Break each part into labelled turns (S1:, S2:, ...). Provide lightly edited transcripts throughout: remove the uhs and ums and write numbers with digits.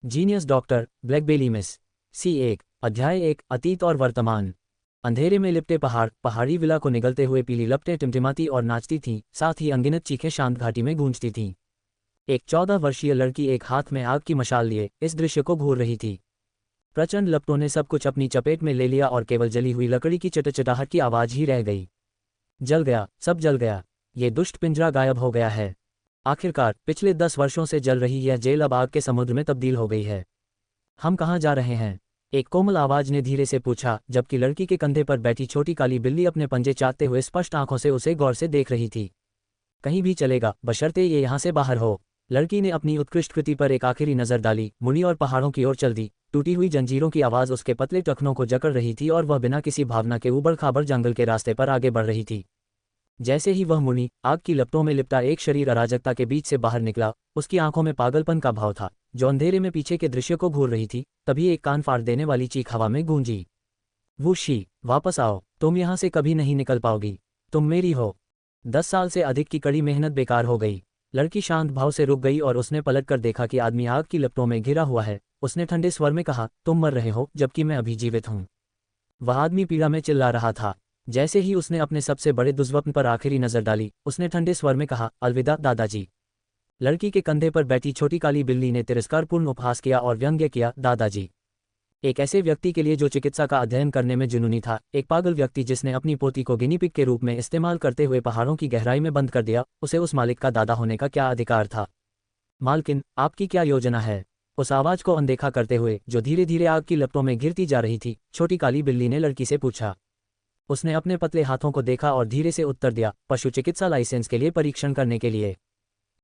S1: Genius doctor Blackbelly miss C1 अध्याय 1 अतीत और वर्तमान। अंधेरे में लिपटे पहाड़ी विला को निगलते हुए पीली लपटें टिमटिमाती और नाचती थीं, साथ ही अनगिनत चीखें शांत घाटी में गूंजती थीं। एक 14 वर्षीय लड़की एक हाथ में आग की मशाल लिए इस दृश्य को घूर रही थी। प्रचंड लपटों ने सब कुछ अपनी चपेट में ले लिया और केवल जली हुई लकड़ी की चटचटाहट की आवाज ही रह गई। जल गया, सब जल गया। ये दुष्ट पिंजरा गायब हो गया है। आखिरकार पिछले 10 वर्षों से जल रही यह जेल अब आग के समुद्र में तब्दील हो गई है। हम कहाँ जा रहे हैं? एक कोमल आवाज ने धीरे से पूछा, जबकि लड़की के कंधे पर बैठी छोटी काली बिल्ली अपने पंजे चाटते हुए स्पष्ट आंखों से उसे गौर से देख रही थी। कहीं भी चलेगा, बशर्ते ये यहाँ से बाहर हो। लड़की ने अपनी उत्कृष्ट कृति पर एक आखिरी नजर डाली, मुड़ी और पहाड़ों की ओर चल दी। टूटी हुई जंजीरों की आवाज उसके पतले टखनों को जकड़ रही थी और वह बिना किसी भावना के ऊबड़ खाबड़ जंगल के रास्ते पर आगे बढ़ रही थी। जैसे ही वह मुड़ी, आग की लपटों में लिपटा एक शरीर अराजकता के बीच से बाहर निकला। उसकी आंखों में पागलपन का भाव था, जो अंधेरे में पीछे के दृश्य को घूर रही थी। तभी एक कान फाड़ देने वाली चीख हवा में गूंजी। वूशी, वापस आओ, तुम यहाँ से कभी नहीं निकल पाओगी। तुम मेरी हो। 10 साल से अधिक की कड़ी मेहनत बेकार हो गई। लड़की शांत भाव से रुक गई और उसने पलट कर देखा कि आदमी आग की लपटों में घिरा हुआ है। उसने ठंडे स्वर में कहा, तुम मर रहे हो जबकि मैं अभी जीवित हूँ। वह आदमी पीड़ा में चिल्ला रहा था। जैसे ही उसने अपने सबसे बड़े दुर्स्वप्न पर आखिरी नजर डाली, उसने ठंडे स्वर में कहा, अलविदा दादाजी। लड़की के कंधे पर बैठी छोटी काली बिल्ली ने तिरस्कारपूर्ण उपहास किया और व्यंग्य किया, दादाजी। एक ऐसे व्यक्ति के लिए जो चिकित्सा का अध्ययन करने में जुनूनी था, एक पागल व्यक्ति जिसने अपनी पोती को गिनी पिग के रूप में इस्तेमाल करते हुए पहाड़ों की गहराई में बंद कर दिया, उसे उस मालिक का दादा होने का क्या अधिकार था? मालकिन, आपकी क्या योजना है? उस आवाज को अनदेखा करते हुए, जो धीरे धीरे आग की लपटों में घिरती जा रही थी, छोटी काली बिल्ली ने लड़की से पूछा। उसने अपने पतले हाथों को देखा और धीरे से उत्तर दिया, पशु चिकित्सा लाइसेंस के लिए परीक्षण करने के लिए।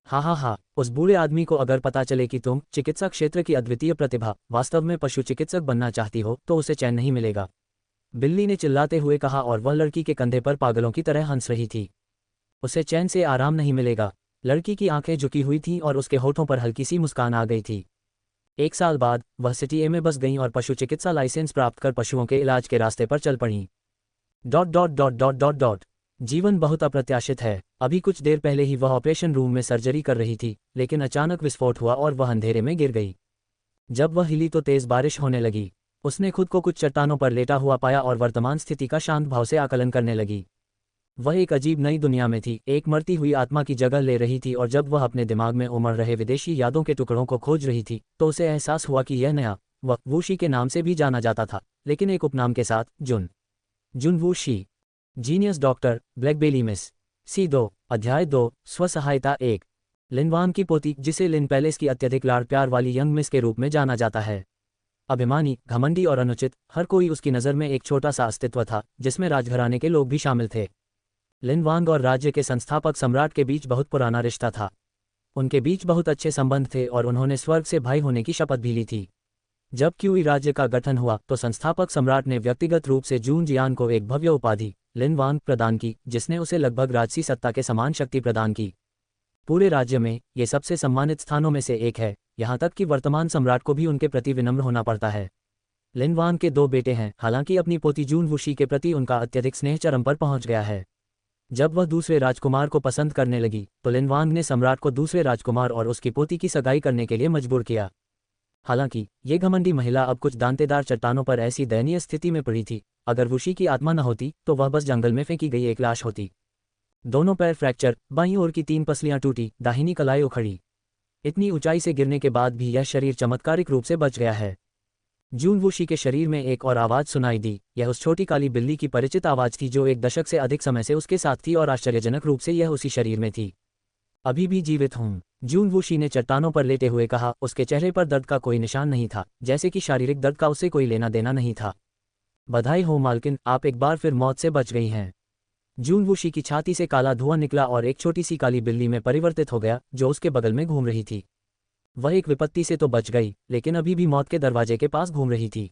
S1: हाँ, उस बूढ़े आदमी को अगर पता चले कि तुम चिकित्सा क्षेत्र की अद्वितीय प्रतिभा वास्तव में पशु चिकित्सक बनना चाहती हो, तो उसे चैन नहीं मिलेगा। बिल्ली ने चिल्लाते हुए कहा और वह लड़की के कंधे पर पागलों की तरह हंस रही थी। उसे चैन से आराम नहीं मिलेगा। लड़की की आंखें झुकी हुई थीं और उसके होठों पर हल्की सी मुस्कान आ गई थी। 1 साल बाद वह सिटी ए में बस गईं और पशु चिकित्सा लाइसेंस प्राप्त कर पशुओं के इलाज के रास्ते पर चल पड़ीं। ... जीवन बहुत अप्रत्याशित है। अभी कुछ देर पहले ही वह ऑपरेशन रूम में सर्जरी कर रही थी, लेकिन अचानक विस्फोट हुआ और वह अंधेरे में गिर गई। जब वह हिली तो तेज बारिश होने लगी। उसने खुद को कुछ चट्टानों पर लेटा हुआ पाया और वर्तमान स्थिति का शांत भाव से आकलन करने लगी। वह एक अजीब नई दुनिया में थी, एक मरती हुई आत्मा की जगह ले रही थी। और जब वह अपने दिमाग में उमड़ रहे विदेशी यादों के टुकड़ों को खोज रही थी, तो उसे एहसास हुआ कि यह नया वह वूशी के नाम से भी जाना जाता था, लेकिन एक उपनाम के साथ, Jun Wushi. Genius doctor Blackbelly Miss C2 अध्याय 2 स्वसहायता 1। लिनवान की पोती, जिसे लिन पैलेस की अत्यधिक लाड़ प्यार वाली यंग मिस के रूप में जाना जाता है। अभिमानी, घमंडी और अनुचित, हर कोई उसकी नज़र में एक छोटा सा अस्तित्व था, जिसमें राजघराने के लोग भी शामिल थे। लिनवांग और राज्य के संस्थापक सम्राट के बीच बहुत पुराना रिश्ता था। उनके बीच बहुत अच्छे संबंध थे और उन्होंने स्वर्ग से भाई होने की शपथ भी ली थी। जब क्यूई राज्य का गठन हुआ तो संस्थापक सम्राट ने व्यक्तिगत रूप से जून जियान को एक भव्य उपाधि लिनवांग प्रदान की, जिसने उसे लगभग राजसी सत्ता के समान शक्ति प्रदान की। पूरे राज्य में ये सबसे सम्मानित स्थानों में से एक है, यहाँ तक कि वर्तमान सम्राट को भी उनके प्रति विनम्र होना पड़ता है। लिनवांग के 2 बेटे हैं, हालांकि अपनी पोती जून वूशी के प्रति उनका अत्यधिक स्नेह चरम पर पहुंच गया है। जब वह दूसरे राजकुमार को पसंद करने लगी, तो लिनवांग ने सम्राट को दूसरे राजकुमार और उसकी पोती की सगाई करने के लिए मजबूर किया। हालांकि ये घमंडी महिला अब कुछ दांतेदार चट्टानों पर ऐसी दयनीय स्थिति में पड़ी थी, अगर वूशी की आत्मा न होती तो वह बस जंगल में फेंकी गई एक लाश होती। दोनों पैर फ्रैक्चर, बाईं ओर की 3 पसलियां टूटी, दाहिनी कलाई उखड़ी। इतनी ऊंचाई से गिरने के बाद भी यह शरीर चमत्कारिक रूप से बच गया है। जून वूशी के शरीर में एक और आवाज सुनाई दी। यह उस छोटी काली बिल्ली की परिचित आवाज थी जो 1 दशक से अधिक समय से उसके साथ थी और आश्चर्यजनक रूप से यह उसी शरीर में थी। अभी भी जीवित हूँ, जून वूशी ने चट्टानों पर लेटे हुए कहा। उसके चेहरे पर दर्द का कोई निशान नहीं था, जैसे कि शारीरिक दर्द का उसे कोई लेना देना नहीं था। बधाई हो मालकिन, आप एक बार फिर मौत से बच गई हैं। जून वूशी की छाती से काला धुआं निकला और एक छोटी सी काली बिल्ली में परिवर्तित हो गया, जो उसके बगल में घूम रही थी। वह एक विपत्ति से तो बच गई, लेकिन अभी भी मौत के दरवाजे के पास घूम रही थी।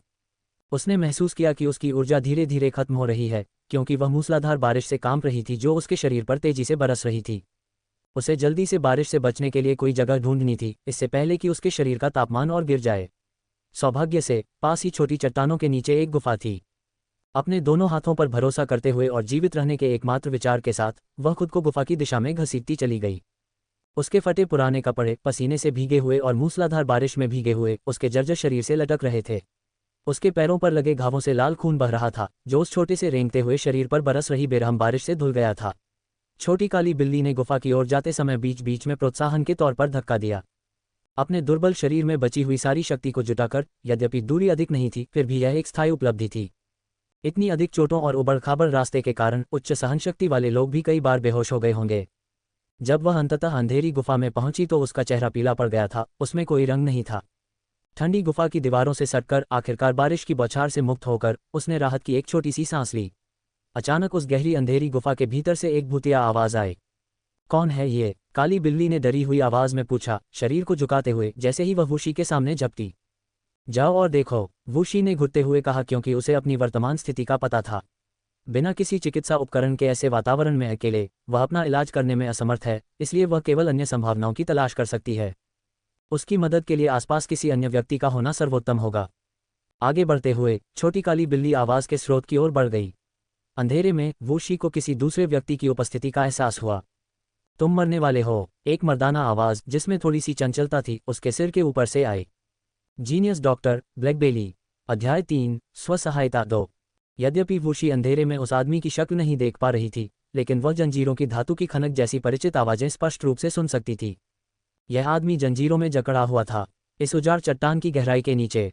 S1: उसने महसूस किया कि उसकी ऊर्जा धीरे धीरे खत्म हो रही है, क्योंकि वह मूसलाधार बारिश से कांप रही थी जो उसके शरीर पर तेजी से बरस रही थी। उसे जल्दी से बारिश से बचने के लिए कोई जगह ढूंढनी थी, इससे पहले कि उसके शरीर का तापमान और गिर जाए। सौभाग्य से पास ही छोटी चट्टानों के नीचे एक गुफा थी। अपने दोनों हाथों पर भरोसा करते हुए और जीवित रहने के एकमात्र विचार के साथ वह खुद को गुफा की दिशा में घसीटती चली गई। उसके फटे पुराने कपड़े पसीने से भीगे हुए और मूसलाधार बारिश में भीगे हुए उसके जर्जर शरीर से लटक रहे थे। उसके पैरों पर लगे घावों से लाल खून बह रहा था, जो उस छोटे से रेंगते हुए शरीर पर बरस रही बेरहम बारिश से धुल गया था। छोटी काली बिल्ली ने गुफा की ओर जाते समय बीच बीच में प्रोत्साहन के तौर पर धक्का दिया। अपने दुर्बल शरीर में बची हुई सारी शक्ति को जुटाकर, यद्यपि दूरी अधिक नहीं थी, फिर भी यह एक स्थायी उपलब्धि थी। इतनी अधिक चोटों और उबड़-खाबड़ रास्ते के कारण उच्च सहनशक्ति वाले लोग भी कई बार बेहोश हो गए होंगे। जब वह अंततः अंधेरी गुफा में पहुंची तो उसका चेहरा पीला पड़ गया था, उसमें कोई रंग नहीं था। ठंडी गुफा की दीवारों से सटकर आखिरकार बारिश की बौछार से मुक्त होकर उसने राहत की एक छोटी सी सांस ली। अचानक उस गहरी अंधेरी गुफा के भीतर से एक भूतिया आवाज आई। कौन है ये? काली बिल्ली ने डरी हुई आवाज में पूछा, शरीर को झुकाते हुए जैसे ही वह वूशी के सामने झपटी। जाओ और देखो, वूशी ने घुटते हुए कहा, क्योंकि उसे अपनी वर्तमान स्थिति का पता था। बिना किसी चिकित्सा उपकरण के ऐसे वातावरण में अकेले वह अपना इलाज करने में असमर्थ है, इसलिए वह केवल अन्य संभावनाओं की तलाश कर सकती है। उसकी मदद के लिए आसपास किसी अन्य व्यक्ति का होना सर्वोत्तम होगा। आगे बढ़ते हुए छोटी काली बिल्ली आवाज के स्रोत की ओर बढ़ गई। अंधेरे में वूशी को किसी दूसरे व्यक्ति की उपस्थिति का एहसास हुआ। तुम मरने वाले हो, एक मर्दाना आवाज जिसमें थोड़ी सी चंचलता थी उसके सिर के ऊपर से आई। Genius doctor ब्लैकबेली। अध्याय 3 स्वसहायता 2। यद्यपि वूशी अंधेरे में उस आदमी की शक्ल नहीं देख पा रही थी, लेकिन वह जंजीरों की धातु की खनक जैसी परिचित आवाजें स्पष्ट रूप से सुन सकती थी। यह आदमी जंजीरों में जकड़ा हुआ था, इस उजाड़ चट्टान की गहराई के नीचे।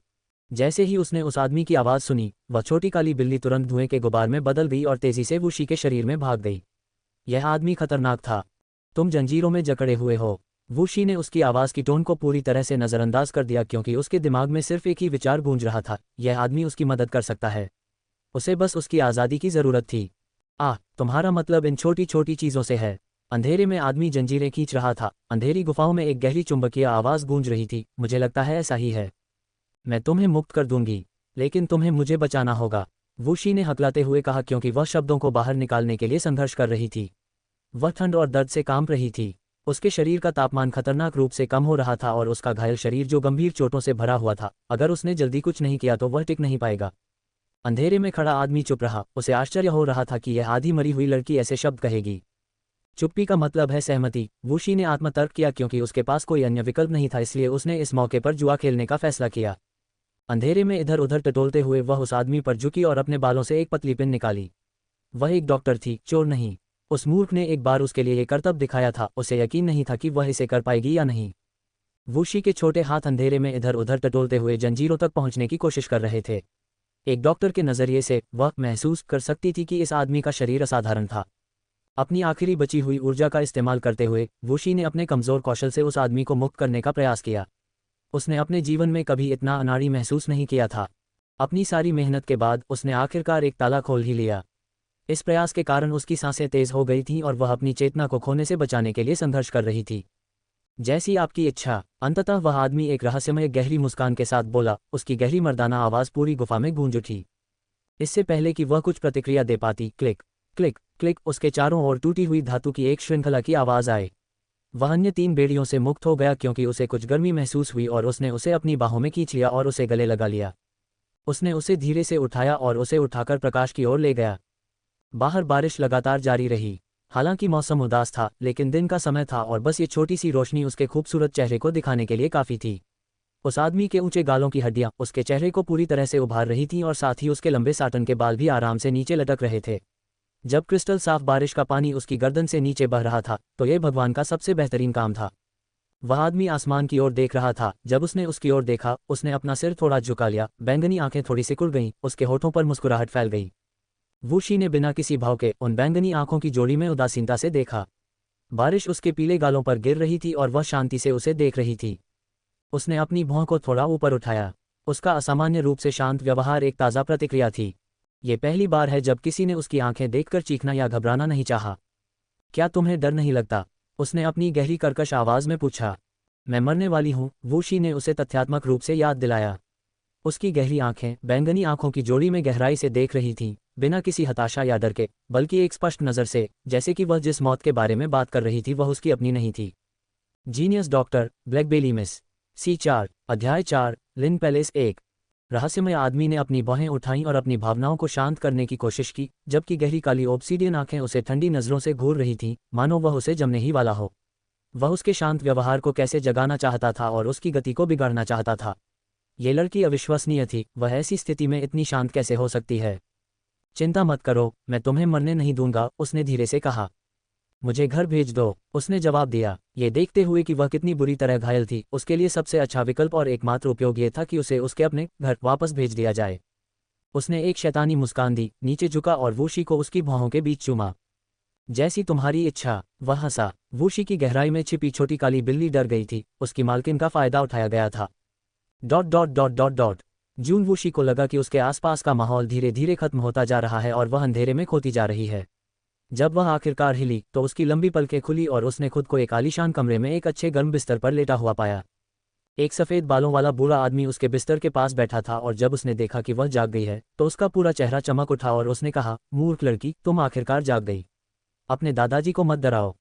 S1: जैसे ही उसने उस आदमी की आवाज सुनी, वह छोटी काली बिल्ली तुरंत धुएं के गुबार में बदल गई और तेजी से वूशी के शरीर में भाग गई। यह आदमी खतरनाक था। तुम जंजीरों में जकड़े हुए हो। वूशी ने उसकी आवाज की टोन को पूरी तरह से नजरअंदाज कर दिया, क्योंकि उसके दिमाग में सिर्फ एक ही विचार गूंज रहा था, यह आदमी उसकी मदद कर सकता है। उसे बस उसकी आज़ादी की जरूरत थी। तुम्हारा मतलब इन छोटी छोटी चीजों से है। अंधेरे में आदमी जंजीरें खींच रहा था। अंधेरी गुफाओं में एक गहरी चुंबकीय आवाज गूंज रही थी। मुझे लगता है ऐसा ही है। मैं तुम्हें मुक्त कर दूंगी, लेकिन तुम्हें मुझे बचाना होगा, वूशी ने हकलाते हुए कहा, क्योंकि वह शब्दों को बाहर निकालने के लिए संघर्ष कर रही थी। वह ठंड और दर्द से कांप रही थी। उसके शरीर का तापमान खतरनाक रूप से कम हो रहा था और उसका घायल शरीर जो गंभीर चोटों से भरा हुआ था, अगर उसने जल्दी कुछ नहीं किया तो वह टिक नहीं पाएगा। अंधेरे में खड़ा आदमी चुप रहा। उसे आश्चर्य हो रहा था कि यह आधी मरी हुई लड़की ऐसे शब्द कहेगी। चुप्पी का मतलब है सहमति, वूशी ने आत्मतर्क किया, क्योंकि उसके पास कोई अन्य विकल्प नहीं था, इसलिए उसने इस मौके पर जुआ खेलने का फैसला किया। अंधेरे में इधर उधर टटोलते हुए वह उस आदमी पर झुकी और अपने बालों से एक पतली पिन निकाली। वह एक डॉक्टर थी, चोर नहीं। उस मूर्ख ने एक बार उसके लिए ये करतब दिखाया था, उसे यकीन नहीं था कि वह इसे कर पाएगी या नहीं। वूशी के छोटे हाथ अंधेरे में इधर उधर टटोलते हुए जंजीरों तक पहुंचने की कोशिश कर रहे थे। एक डॉक्टर के नजरिए से वह महसूस कर सकती थी कि इस आदमी का शरीर असाधारण था। अपनी आखिरी बची हुई ऊर्जा का इस्तेमाल करते हुए वूशी ने अपने कमजोर कौशल से उस आदमी को मुक्त करने का प्रयास किया। उसने अपने जीवन में कभी इतना अनाड़ी महसूस नहीं किया था। अपनी सारी मेहनत के बाद उसने आखिरकार एक ताला खोल ही लिया। इस प्रयास के कारण उसकी सांसें तेज हो गई थीं और वह अपनी चेतना को खोने से बचाने के लिए संघर्ष कर रही थी। जैसी आपकी इच्छा। अंततः वह आदमी एक रहस्यमय गहरी मुस्कान के साथ बोला। उसकी गहरी मर्दाना आवाज पूरी गुफा में गूंज उठी। इससे पहले कि वह कुछ प्रतिक्रिया दे पाती, क्लिक क्लिक क्लिक, उसके चारों ओर टूटी हुई धातु की एक श्रृंखला की आवाज आई। वह अन्य 3 बेड़ियों से मुक्त हो गया, क्योंकि उसे कुछ गर्मी महसूस हुई और उसने उसे अपनी बाहों में खींच लिया और उसे गले लगा लिया। उसने उसे धीरे से उठाया और उसे उठाकर प्रकाश की ओर ले गया। बाहर बारिश लगातार जारी रही। हालांकि मौसम उदास था, लेकिन दिन का समय था और बस ये छोटी सी रोशनी उसके खूबसूरत चेहरे को दिखाने के लिए काफ़ी थी। उस आदमी के ऊंचे गालों की हड्डियां उसके चेहरे को पूरी तरह से उभार रही थीं और साथ ही उसके लंबे साटन के बाल भी आराम से नीचे लटक रहे थे। जब क्रिस्टल साफ बारिश का पानी उसकी गर्दन से नीचे बह रहा था तो यह भगवान का सबसे बेहतरीन काम था। वह आदमी आसमान की ओर देख रहा था। जब उसने उसकी ओर देखा, उसने अपना सिर थोड़ा झुका लिया। बैंगनी आंखें थोड़ी सिकुड़ गईं, उसके होठों पर मुस्कुराहट फैल गई। वूशी ने बिना किसी भाव के उन बैंगनी आंखों की जोड़ी में उदासीनता से देखा। बारिश उसके पीले गालों पर गिर रही थी और वह शांति से उसे देख रही थी। उसने अपनी भौं को थोड़ा ऊपर उठाया। उसका असामान्य रूप से शांत व्यवहार एक ताज़ा प्रतिक्रिया थी। ये पहली बार है जब किसी ने उसकी आंखें देखकर चीखना या घबराना नहीं चाहा। क्या तुम्हें डर नहीं लगता? उसने अपनी गहरी कर्कश आवाज में पूछा। मैं मरने वाली हूं, वूशी ने उसे तथ्यात्मक रूप से याद दिलाया। उसकी गहरी आंखें बैंगनी आंखों की जोड़ी में गहराई से देख रही थीं, बिना किसी हताशा या डर के, बल्कि एक स्पष्ट नज़र से, जैसे कि वह जिस मौत के बारे में बात कर रही थी वह उसकी अपनी नहीं थी। Genius doctor Blackbelly miss C4 अध्याय 4 लिन पैलेस 1। रहस्यमय आदमी ने अपनी बाहें उठाईं और अपनी भावनाओं को शांत करने की कोशिश की, जबकि गहरी काली ऑब्सीडियन आंखें उसे ठंडी नज़रों से घूर रही थीं, मानो वह उसे जमने ही वाला हो। वह उसके शांत व्यवहार को कैसे जगाना चाहता था और उसकी गति को बिगाड़ना चाहता था। ये लड़की अविश्वसनीय थी, वह ऐसी स्थिति में इतनी शांत कैसे हो सकती है। चिंता मत करो, मैं तुम्हें मरने नहीं दूंगा, उसने धीरे से कहा। मुझे घर भेज दो, उसने जवाब दिया। ये देखते हुए कि वह कितनी बुरी तरह घायल थी, उसके लिए सबसे अच्छा विकल्प और एकमात्र उपयोग ये था कि उसे उसके अपने घर वापस भेज दिया जाए। उसने एक शैतानी मुस्कान दी, नीचे झुका और वूशी को उसकी भौहों के बीच चूमा। जैसी तुम्हारी इच्छा, वह हंसा। वूशी की गहराई में छिपी छोटी काली बिल्ली डर गई थी, उसकी मालकिन का फायदा उठाया गया था। Dot dot dot dot dot Jun Wushi को लगा कि उसके आसपास का माहौल धीरे धीरे खत्म होता जा रहा है और वह अंधेरे में खोती जा रही है। जब वह आखिरकार हिली तो उसकी लंबी पलकें खुली और उसने खुद को एक आलीशान कमरे में एक अच्छे गर्म बिस्तर पर लेटा हुआ पाया। एक सफ़ेद बालों वाला बूढ़ा आदमी उसके बिस्तर के पास बैठा था और जब उसने देखा कि वह जाग गई है तो उसका पूरा चेहरा चमक उठा और उसने कहा, मूर्ख लड़की, तुम आखिरकार जाग गई। अपने दादाजी को मत डराओ।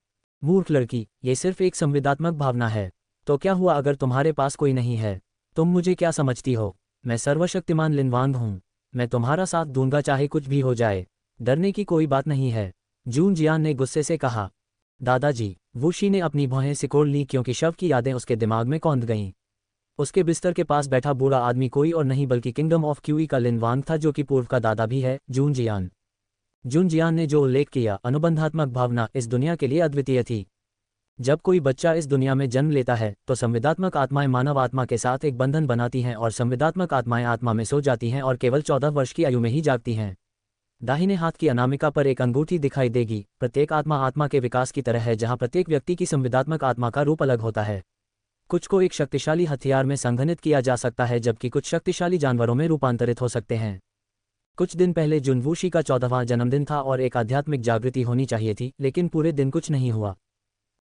S1: मूर्ख लड़की, ये सिर्फ एक संवेदनात्मक भावना है। तो क्या हुआ अगर तुम्हारे पास कोई नहीं है? तुम मुझे क्या समझती हो? मैं सर्वशक्तिमान लिनवांग हूँ। मैं तुम्हारा साथ दूंगा चाहे कुछ भी हो जाए। डरने की कोई बात नहीं है, जून जियान ने गुस्से से कहा। दादाजी, वूशी ने अपनी भौहें सिकोड़ लीं क्योंकि शव की यादें उसके दिमाग में कौंध गईं। उसके बिस्तर के पास बैठा बूढ़ा आदमी कोई और नहीं बल्कि किंगडम ऑफ क्यूई का लिनवांग था, जो कि पूर्व का दादा भी है, जून जियान। जून जियान ने जो उल्लेख किया, अनुबंधात्मक भावना इस दुनिया के लिए अद्वितीय थी। जब कोई बच्चा इस दुनिया में जन्म लेता है तो संवेदात्मक आत्माएं मानव आत्मा के साथ एक बंधन बनाती हैं और संवेदात्मक आत्माएं आत्मा में सो जाती हैं और केवल 14 वर्ष की आयु में ही जागती हैं। दाहिने हाथ की अनामिका पर एक अंगूठी दिखाई देगी। प्रत्येक आत्मा आत्मा के विकास की तरह है, जहां प्रत्येक व्यक्ति की संवेदात्मक आत्मा का रूप अलग होता है। कुछ को एक शक्तिशाली हथियार में संघनित किया जा सकता है जबकि कुछ शक्तिशाली जानवरों में रूपांतरित हो सकते हैं। कुछ दिन पहले जुनवूशी का 14वां जन्मदिन था और एक आध्यात्मिक जागृति होनी चाहिए थी, लेकिन पूरे दिन कुछ नहीं हुआ।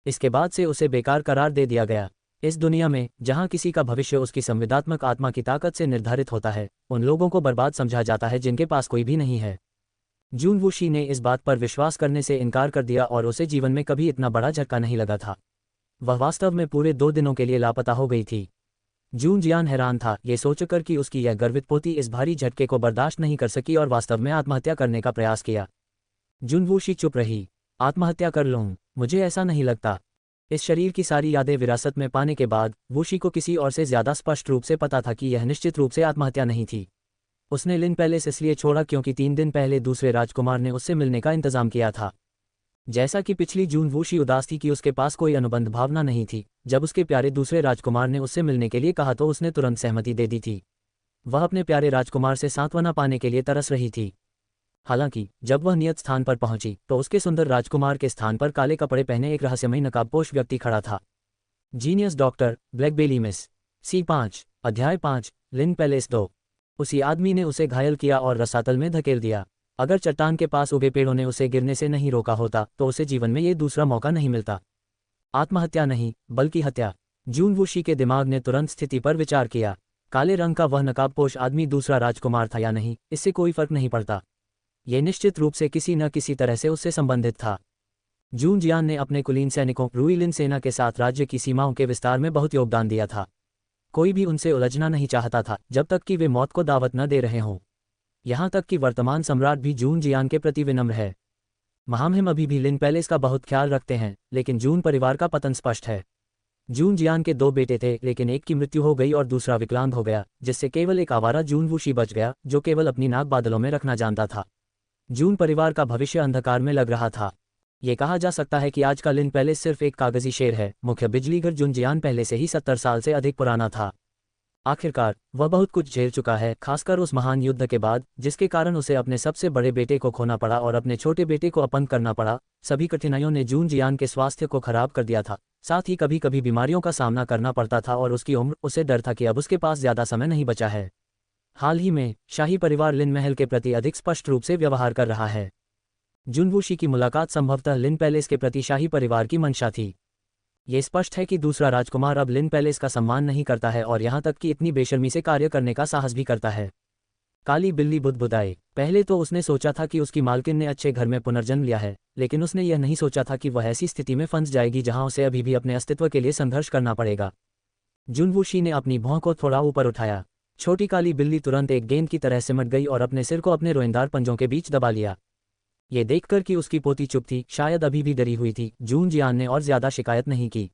S1: इसके बाद से उसे बेकार करार दे दिया गया। इस दुनिया में जहां किसी का भविष्य उसकी संवेदात्मक आत्मा की ताकत से निर्धारित होता है, उन लोगों को बर्बाद समझा जाता है जिनके पास कोई भी नहीं है। जून वूशी ने इस बात पर विश्वास करने से इनकार कर दिया और उसे जीवन में कभी इतना बड़ा झटका नहीं लगा था। वह वास्तव में पूरे 2 दिनों के लिए लापता हो गई थी। जून जियान हैरान था, ये सोचकर कि उसकी यह गर्वित पोती इस भारी झटके को बर्दाश्त नहीं कर सकी और वास्तव में आत्महत्या करने का प्रयास किया। जून वूशी चुप रही। आत्महत्या कर लूँ? मुझे ऐसा नहीं लगता। इस शरीर की सारी यादें विरासत में पाने के बाद वूशी को किसी और से ज्यादा स्पष्ट रूप से पता था कि यह निश्चित रूप से आत्महत्या नहीं थी। उसने लिन पैलेस इसलिए छोड़ा क्योंकि 3 दिन पहले दूसरे राजकुमार ने उससे मिलने का इंतजाम किया था। जैसा कि पिछली जून वूशी उदास थी कि उसके पास कोई अनुबंध भावना नहीं थी, जब उसके प्यारे दूसरे राजकुमार ने उससे मिलने के लिए कहा तो उसने तुरंत सहमति दे दी थी। वह अपने प्यारे राजकुमार से सांत्वना पाने के लिए तरस रही थी। हालांकि जब वह नियत स्थान पर पहुंची तो उसके सुंदर राजकुमार के स्थान पर काले कपड़े पहने एक रहस्यमयी नकाबपोश व्यक्ति खड़ा था। Genius doctor Blackbelly miss C5 अध्याय 5 लिन पैलेस 2। उसी आदमी ने उसे घायल किया और रसातल में धकेल दिया। अगर चट्टान के पास उगे पेड़ों ने उसे गिरने से नहीं रोका होता तो उसे जीवन में ये दूसरा मौका नहीं मिलता। आत्महत्या नहीं, बल्कि हत्या। जून वूशी के दिमाग ने तुरंत स्थिति पर विचार किया। काले रंग का वह नकाबपोश आदमी दूसरा राजकुमार था या नहीं, इससे कोई फर्क नहीं पड़ता। ये निश्चित रूप से किसी न किसी तरह से उससे संबंधित था। जून जियान ने अपने कुलीन सैनिकों रुईलिन सेना के साथ राज्य की सीमाओं के विस्तार में बहुत योगदान दिया था। कोई भी उनसे उलझना नहीं चाहता था जब तक कि वे मौत को दावत न दे रहे हों। यहाँ तक कि वर्तमान सम्राट भी जून जियान के प्रति विनम्र है। महामहिम अभी भी लिन पैलेस का बहुत ख्याल रखते हैं, लेकिन जून परिवार का पतन स्पष्ट है। जून जियान के 2 बेटे थे, लेकिन एक की मृत्यु हो गई और दूसरा विकलांग हो गया, जिससे केवल एक आवारा जून वूशी बच गया जो केवल अपनी नाक बादलों में रखना जानता था। जून परिवार का भविष्य अंधकार में लग रहा था। ये कहा जा सकता है कि आज का लिन पैलेस सिर्फ एक कागजी शेर है। मुख्य बिजलीघर जून जियान पहले से ही 70 साल से अधिक पुराना था। आखिरकार वह बहुत कुछ झेल चुका है, खासकर उस महान युद्ध के बाद जिसके कारण उसे अपने सबसे बड़े बेटे को खोना पड़ा और अपने छोटे बेटे को अपंग करना पड़ा। सभी कठिनाइयों ने जून जियान के स्वास्थ्य को खराब कर दिया था, साथ ही कभी कभी बीमारियों का सामना करना पड़ता था और उसकी उम्र, उसे डर था कि अब उसके पास ज्यादा समय नहीं बचा है। हाल ही में शाही परिवार लिन महल के प्रति अधिक स्पष्ट रूप से व्यवहार कर रहा है। जून वूशी की मुलाकात संभवतः लिन पैलेस के प्रति शाही परिवार की मंशा थी। ये स्पष्ट है कि दूसरा राजकुमार अब लिन पैलेस का सम्मान नहीं करता है और यहाँ तक कि इतनी बेशर्मी से कार्य करने का साहस भी करता है। काली बिल्ली बुदबुदाई। पहले तो उसने सोचा था कि उसकी मालकिन ने अच्छे घर में पुनर्जन्म लिया है, लेकिन उसने यह नहीं सोचा था कि वह ऐसी स्थिति में फंस जाएगी जहां उसे अभी भी अपने अस्तित्व के लिए संघर्ष करना पड़ेगा। जून वूशी ने अपनी भौं को थोड़ा ऊपर उठाया। छोटी काली बिल्ली तुरंत एक गेंद की तरह सिमट गई और अपने सिर को अपने रोएंदार पंजों के बीच दबा लिया। ये देखकर कि उसकी पोती चुप थी, शायद अभी भी डरी हुई थी, जून जियान ने और ज्यादा शिकायत नहीं की।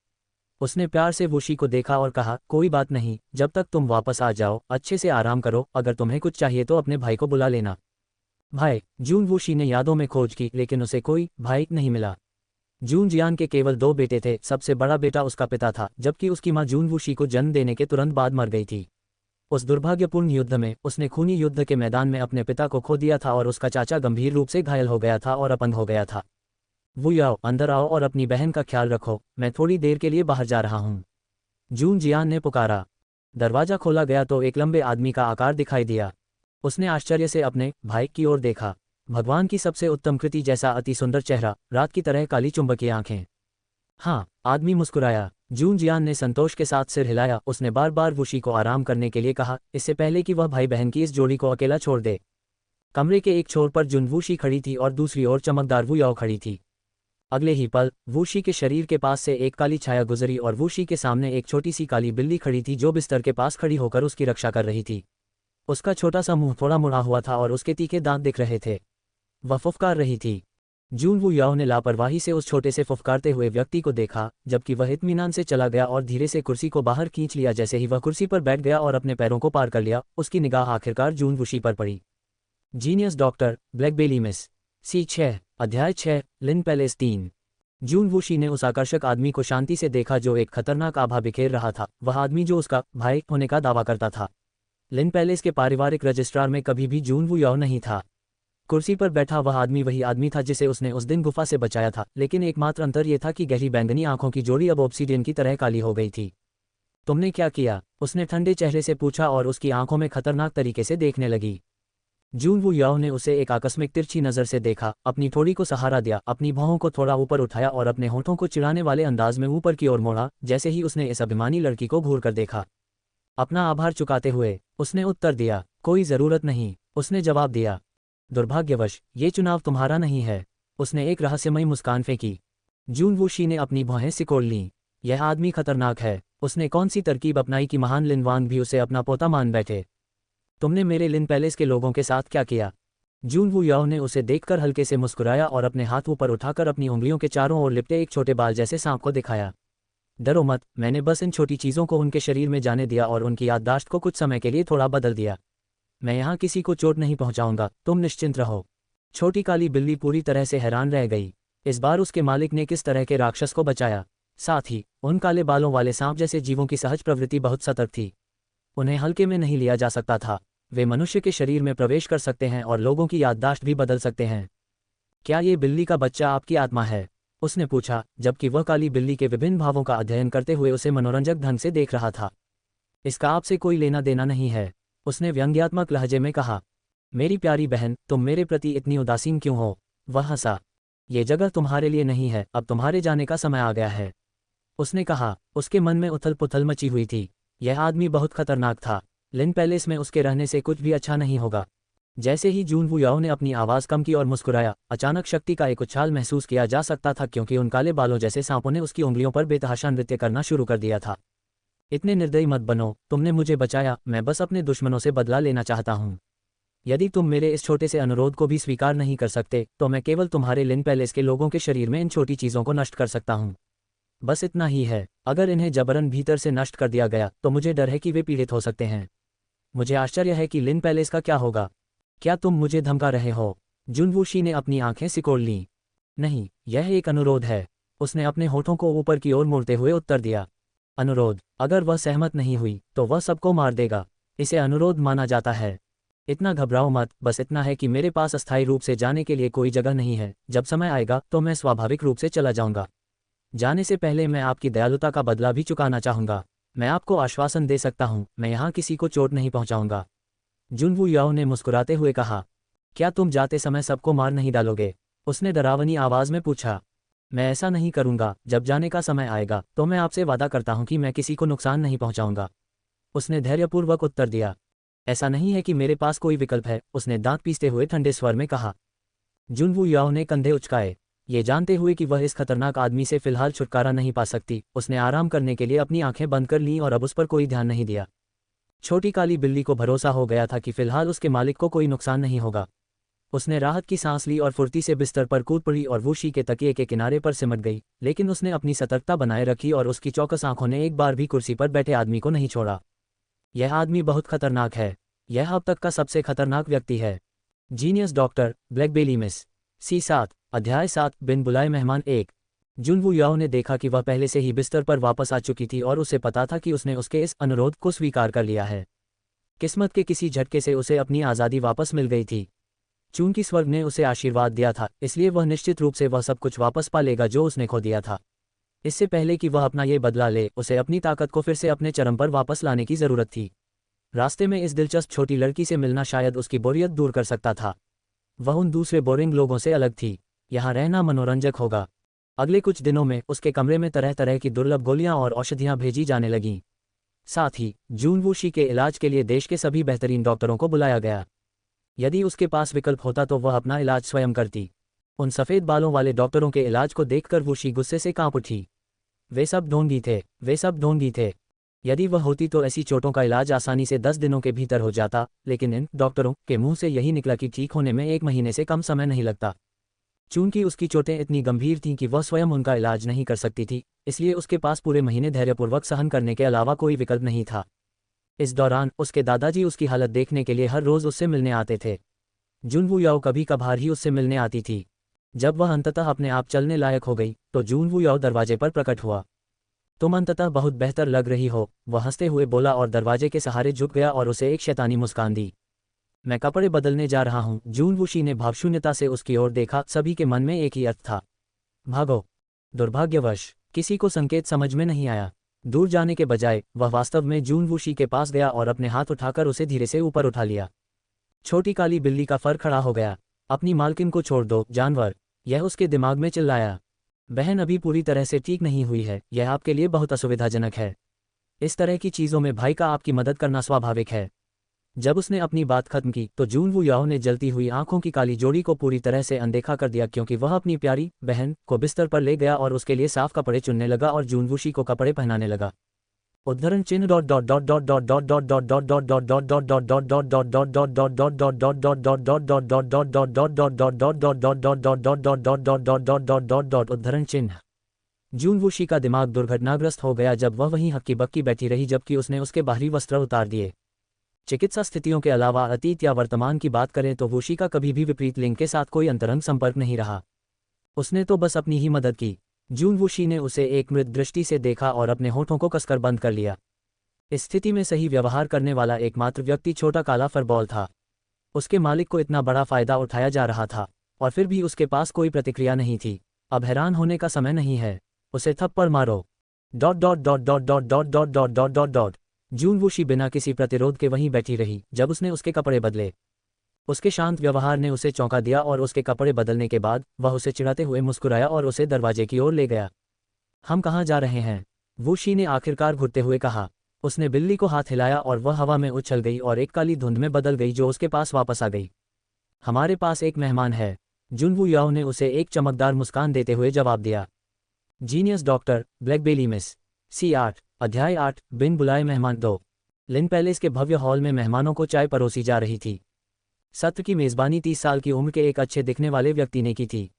S1: उसने प्यार से वुशी को देखा और कहा, कोई बात नहीं, जब तक तुम वापस आ जाओ अच्छे से आराम करो, अगर तुम्हें कुछ चाहिए तो अपने भाई को बुला लेना। भाई, जून वुशी ने यादों में खोज की लेकिन उसे कोई भाई नहीं मिला। जून जियान के केवल 2 बेटे थे, सबसे बड़ा बेटा उसका पिता था, जबकि उसकी मां जून वुशी को जन्म देने के तुरंत बाद मर गई थी। उस दुर्भाग्यपूर्ण युद्ध में उसने खूनी युद्ध के मैदान में अपने पिता को खो दिया था और उसका चाचा गंभीर रूप से घायल हो गया था और अपंग हो गया था। वू याओ, अंदर आओ और अपनी बहन का ख्याल रखो, मैं थोड़ी देर के लिए बाहर जा रहा हूँ। जून जियान ने पुकारा। दरवाजा खोला गया तो एक लंबे आदमी का आकार दिखाई दिया। उसने आश्चर्य से अपने भाई की ओर देखा। भगवान की सबसे उत्तम कृति जैसा अति सुंदर चेहरा, रात की तरह काली चुंबकीय आंखें। हाँ, आदमी मुस्कुराया। जून जियान ने संतोष के साथ सिर हिलाया। उसने बार बार वुशी को आराम करने के लिए कहा, इससे पहले कि वह भाई बहन की इस जोड़ी को अकेला छोड़ दे। कमरे के एक छोर पर जुन वुशी खड़ी थी और दूसरी ओर चमकदार वू याओ खड़ी थी। अगले ही पल वुशी के शरीर के पास से एक काली छाया गुजरी और वुशी के सामने एक छोटी सी काली बिल्ली खड़ी थी जो बिस्तर के पास खड़ी होकर उसकी रक्षा कर रही थी। उसका छोटा सा मुंह थोड़ा मुड़ा हुआ था और उसके तीखे दांत दिख रहे थे। वह फुफकार रही थी। जून वू याओ ने लापरवाही से उस छोटे से फुफकारते हुए व्यक्ति को देखा, जबकि वह इत्मीनान से चला गया और धीरे से कुर्सी को बाहर खींच लिया। जैसे ही वह कुर्सी पर बैठ गया और अपने पैरों को पार कर लिया, उसकी निगाह आखिरकार जून वुशी पर पड़ी। Genius doctor Blackbelly miss C6 अध्याय 6 लिन पैलेस 3। जून वुशी ने उस आकर्षक आदमी को शांति से देखा जो एक खतरनाक आभा बिखेर रहा था, वह आदमी जो उसका भाई होने का दावा करता था। लिन पैलेस के पारिवारिक रजिस्ट्रार में कभी भी जून वू याओ नहीं था। कुर्सी पर बैठा वह आदमी वही आदमी था जिसे उसने उस दिन गुफा से बचाया था, लेकिन एकमात्र अंतर यह था कि गहरी बैंगनी आंखों की जोड़ी अब ऑब्सीडियन की तरह काली हो गई थी। तुमने क्या किया? उसने ठंडे चेहरे से पूछा और उसकी आंखों में खतरनाक तरीके से देखने लगी। जून वू याओ ने उसे एक आकस्मिक तिरछी नज़र से देखा, अपनी ठोड़ी को सहारा दिया, अपनी भौहों को थोड़ा ऊपर उठाया और अपने होठों को चिढ़ाने वाले अंदाज में ऊपर की ओर मोड़ा। जैसे ही उसने इस अभिमानी लड़की को घूर कर देखा, अपना आभार चुकाते हुए उसने उत्तर दिया, कोई ज़रूरत नहीं। उसने जवाब दिया, दुर्भाग्यवश ये चुनाव तुम्हारा नहीं है। उसने एक रहस्यमयी मुस्कान फेंकी। जून वुशी ने अपनी भौहें सिकोड़ लीं। यह आदमी खतरनाक है। उसने कौन सी तरकीब अपनाई कि महान लिन वांग भी उसे अपना पोता मान बैठे। तुमने मेरे लिन पैलेस के लोगों के साथ क्या किया? जून वू याओ ने उसे देखकर हल्के से मुस्कुराया और अपने हाथ ऊपर उठाकर अपनी उंगलियों के चारों ओर लिपटे एक छोटे बाल जैसे सांप को दिखाया। डरो मत, मैंने बस इन छोटी चीज़ों को उनके शरीर में जाने दिया और उनकी याददाश्त को कुछ समय के लिए थोड़ा बदल दिया। मैं यहाँ किसी को चोट नहीं पहुँचाऊंगा, तुम निश्चिंत रहो। छोटी काली बिल्ली पूरी तरह से हैरान रह गई। इस बार उसके मालिक ने किस तरह के राक्षस को बचाया। साथ ही उन काले बालों वाले सांप जैसे जीवों की सहज प्रवृत्ति बहुत सतर्क थी। उन्हें हल्के में नहीं लिया जा सकता था। वे मनुष्य के शरीर में प्रवेश कर सकते हैं और लोगों की याददाश्त भी बदल सकते हैं। क्या ये बिल्ली का बच्चा आपकी आत्मा है? उसने पूछा, जबकि वह काली बिल्ली के विभिन्न भावों का अध्ययन करते हुए उसे मनोरंजक ढंग से देख रहा था। इसका आपसे कोई लेना देना नहीं है, उसने व्यंग्यात्मक लहजे में कहा। मेरी प्यारी बहन, तुम मेरे प्रति इतनी उदासीन क्यों हो? वह हंसा। ये जगह तुम्हारे लिए नहीं है, अब तुम्हारे जाने का समय आ गया है, उसने कहा। उसके मन में उथल पुथल मची हुई थी। यह आदमी बहुत खतरनाक था। लिन पैलेस में उसके रहने से कुछ भी अच्छा नहीं होगा। जैसे ही जून वू याओ ने अपनी आवाज़ कम की और मुस्कुराया, अचानक शक्ति का एक उछाल महसूस किया जा सकता था, क्योंकि उन काले बालों जैसे सांपों ने उसकी उंगलियों पर बेतहाशा नृत्य करना शुरू कर दिया था। इतने निर्दयी मत बनो, तुमने मुझे बचाया, मैं बस अपने दुश्मनों से बदला लेना चाहता हूँ। यदि तुम मेरे इस छोटे से अनुरोध को भी स्वीकार नहीं कर सकते तो मैं केवल तुम्हारे लिन पैलेस के लोगों के शरीर में इन छोटी चीज़ों को नष्ट कर सकता हूँ। बस इतना ही है। अगर इन्हें जबरन भीतर से नष्ट कर दिया गया तो मुझे डर है कि वे पीड़ित हो सकते हैं। मुझे आश्चर्य है कि लिन पैलेस का क्या होगा। क्या तुम मुझे धमका रहे हो? जुन वुशी ने अपनी आंखें सिकोड़ लीं। नहीं, यह एक अनुरोध है, उसने अपने होठों को ऊपर की ओर मोड़ते हुए उत्तर दिया। अनुरोध? अगर वह सहमत नहीं हुई तो वह सबको मार देगा। इसे अनुरोध माना जाता है। इतना घबराओ मत, बस इतना है कि मेरे पास अस्थायी रूप से जाने के लिए कोई जगह नहीं है। जब समय आएगा तो मैं स्वाभाविक रूप से चला जाऊंगा। जाने से पहले मैं आपकी दयालुता का बदला भी चुकाना चाहूंगा। मैं आपको आश्वासन दे सकता हूं, मैं यहाँ किसी को चोट नहीं पहुंचाऊंगा। जुन वू याओ ने मुस्कुराते हुए कहा। क्या तुम जाते समय सबको मार नहीं डालोगे? उसने डरावनी आवाज में पूछा। मैं ऐसा नहीं करूंगा। जब जाने का समय आएगा तो मैं आपसे वादा करता हूं कि मैं किसी को नुकसान नहीं पहुंचाऊंगा, उसने धैर्यपूर्वक उत्तर दिया। ऐसा नहीं है कि मेरे पास कोई विकल्प है, उसने दांत पीसते हुए ठंडे स्वर में कहा। जुन वू याओ ने कंधे उचकाए। ये जानते हुए कि वह इस खतरनाक आदमी से फिलहाल छुटकारा नहीं पा सकती, उसने आराम करने के लिए अपनी आंखें बंद कर लीं और अब उस पर कोई ध्यान नहीं दिया। छोटी काली बिल्ली को भरोसा हो गया था कि फिलहाल उसके मालिक को कोई नुकसान नहीं होगा। उसने राहत की सांस ली और फुर्ती से बिस्तर पर कूद पड़ी और वूशी के तकिए के किनारे पर सिमट गई, लेकिन उसने अपनी सतर्कता बनाए रखी और उसकी चौकस आंखों ने एक बार भी कुर्सी पर बैठे आदमी को नहीं छोड़ा। यह आदमी बहुत खतरनाक है। यह अब तक का सबसे खतरनाक व्यक्ति है। Genius doctor Blackbelly miss C7 अध्याय 7 बिन बुलाए मेहमान 1। जुनवू याओ ने देखा कि वह पहले से ही बिस्तर पर वापस आ चुकी थी और उसे पता था कि उसने उसके इस अनुरोध को स्वीकार कर लिया है। किस्मत के किसी झटके से उसे अपनी आज़ादी वापस मिल गई थी। चूंकि स्वर्ग ने उसे आशीर्वाद दिया था, इसलिए वह निश्चित रूप से वह सब कुछ वापस पा लेगा जो उसने खो दिया था। इससे पहले कि वह अपना ये बदला ले, उसे अपनी ताकत को फिर से अपने चरम पर वापस लाने की ज़रूरत थी। रास्ते में इस दिलचस्प छोटी लड़की से मिलना शायद उसकी बोरियत दूर कर सकता था। वह उन दूसरे बोरिंग लोगों से अलग थी। यहाँ रहना मनोरंजक होगा। अगले कुछ दिनों में उसके कमरे में तरह तरह की दुर्लभ गोलियां और औषधियां भेजी जाने लगीं। साथ ही जून वूशी के इलाज के लिए देश के सभी बेहतरीन डॉक्टरों को बुलाया गया। यदि उसके पास विकल्प होता तो वह अपना इलाज स्वयं करती। उन सफ़ेद बालों वाले डॉक्टरों के इलाज को देखकर वूशी गुस्से से कांप उठी। वे सब ढोंगी थे। यदि वह होती तो ऐसी चोटों का इलाज आसानी से 10 दिनों के भीतर हो जाता, लेकिन इन डॉक्टरों के मुंह से यही निकला कि ठीक होने में 1 महीने से कम समय नहीं लगता। चूंकि उसकी चोटें इतनी गंभीर थीं कि वह स्वयं उनका इलाज नहीं कर सकती थी, इसलिए उसके पास पूरे महीने धैर्यपूर्वक सहन करने के अलावा कोई विकल्प नहीं था। इस दौरान उसके दादाजी उसकी हालत देखने के लिए हर रोज़ उससे मिलने आते थे। जुनवू याओ कभी कभार ही उससे मिलने आती थी। जब वह अंततः अपने आप चलने लायक हो गई तो जुनवू याओ दरवाजे पर प्रकट हुआ। तुम अंततः बहुत बेहतर लग रही हो, वह हंसते हुए बोला और दरवाजे के सहारे झुक गया और उसे एक शैतानी मुस्कान दी। मैं कपड़े बदलने जा रहा हूँ। जून वूशी ने भावशून्यता से उसकी ओर देखा। सभी के मन में एक ही अर्थ था, भागो। दुर्भाग्यवश किसी को संकेत समझ में नहीं आया। दूर जाने के बजाय वह वास्तव में जून वूशी के पास गया और अपने हाथ उठाकर उसे धीरे से ऊपर उठा लिया। छोटी काली बिल्ली का फर खड़ा हो गया। अपनी मालकिन को छोड़ दो जानवर, यह उसके दिमाग में चिल्लाया। बहन अभी पूरी तरह से ठीक नहीं हुई है, यह आपके लिए बहुत असुविधाजनक है। इस तरह की चीज़ों में भाई का आपकी मदद करना स्वाभाविक है। जब उसने अपनी बात खत्म की तो जुनवू याओ ने जलती हुई आंखों की काली जोड़ी को पूरी तरह से अनदेखा कर दिया, क्योंकि वह अपनी प्यारी बहन को बिस्तर पर ले गया और उसके लिए साफ कपड़े चुनने लगा और जूनवूशी को कपड़े पहनाने लगा। उद्धरण चिन्ह उद्धरण चिन्ह। जूनवूशी का दिमाग दुर्घटनाग्रस्त हो गया जब वह वहीं हक्की बक्की बैठी रही जबकि उसने उसके बाहरी वस्त्र उतार दिए। चिकित्सा स्थितियों के अलावा अतीत या वर्तमान की बात करें तो वूशी का कभी भी विपरीत लिंग के साथ कोई अंतरंग संपर्क नहीं रहा। उसने तो बस अपनी ही मदद की। जून वूशी ने उसे एक मृत दृष्टि से देखा और अपने होठों को कसकर बंद कर लिया। इस स्थिति में सही व्यवहार करने वाला एकमात्र व्यक्ति छोटा काला फरबॉल था। उसके मालिक को इतना बड़ा फायदा उठाया जा रहा था और फिर भी उसके पास कोई प्रतिक्रिया नहीं थी। अब हैरान होने का समय नहीं है, उसे थप्पड़ मारो। जून वूशी बिना किसी प्रतिरोध के वहीं बैठी रही जब उसने उसके कपड़े बदले। उसके शांत व्यवहार ने उसे चौंका दिया और उसके कपड़े बदलने के बाद वह उसे चिढ़ाते हुए मुस्कुराया और उसे दरवाजे की ओर ले गया। हम कहाँ जा रहे हैं? वूशी ने आखिरकार घुटते हुए कहा। उसने बिल्ली को हाथ हिलाया और वह हवा में उछल गई और एक काली धुंध में बदल गई जो उसके पास वापस आ गई। हमारे पास एक मेहमान है, जुनवू याओ ने उसे एक चमकदार मुस्कान देते हुए जवाब दिया। Genius doctor Blackbelly miss C8 अध्याय 8 बिन बुलाए मेहमान 2। लिन पैलेस के भव्य हॉल में मेहमानों को चाय परोसी जा रही थी। सत्र की मेज़बानी 30 साल की उम्र के एक अच्छे दिखने वाले व्यक्ति ने की थी।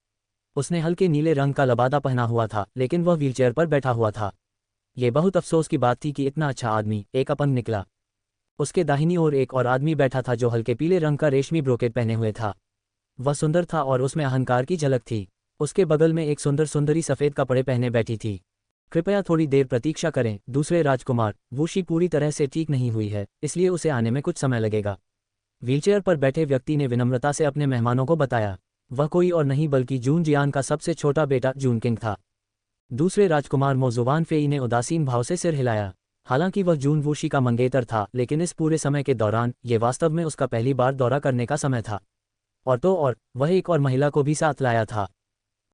S1: उसने हल्के नीले रंग का लबादा पहना हुआ था, लेकिन वह व्हीलचेयर पर बैठा हुआ था। ये बहुत अफसोस की बात थी कि इतना अच्छा आदमी एक अपंग निकला। उसके दाहिनी ओर एक और आदमी बैठा था जो हल्के पीले रंग का रेशमी ब्रोकेट पहने हुए था। वह सुंदर था और उसमें अहंकार की झलक थी। उसके बगल में एक सुंदर सुंदरी सफ़ेद कपड़े पहने बैठी थी। कृपया थोड़ी देर प्रतीक्षा करें, दूसरे राजकुमार। वूशी पूरी तरह से ठीक नहीं हुई है, इसलिए उसे आने में कुछ समय लगेगा। व्हीलचेयर पर बैठे व्यक्ति ने विनम्रता से अपने मेहमानों को बताया। वह कोई और नहीं बल्कि जून जियान का सबसे छोटा बेटा जून किंग था। दूसरे राजकुमार मोजुवान फेई ने उदासीन भाव से सिर हिलाया। हालांकि वह जून वूशी का मंगेतर था, लेकिन इस पूरे समय के दौरान ये वास्तव में उसका पहली बार दौरा करने का समय था। और तो और वह एक और महिला को भी साथ लाया था।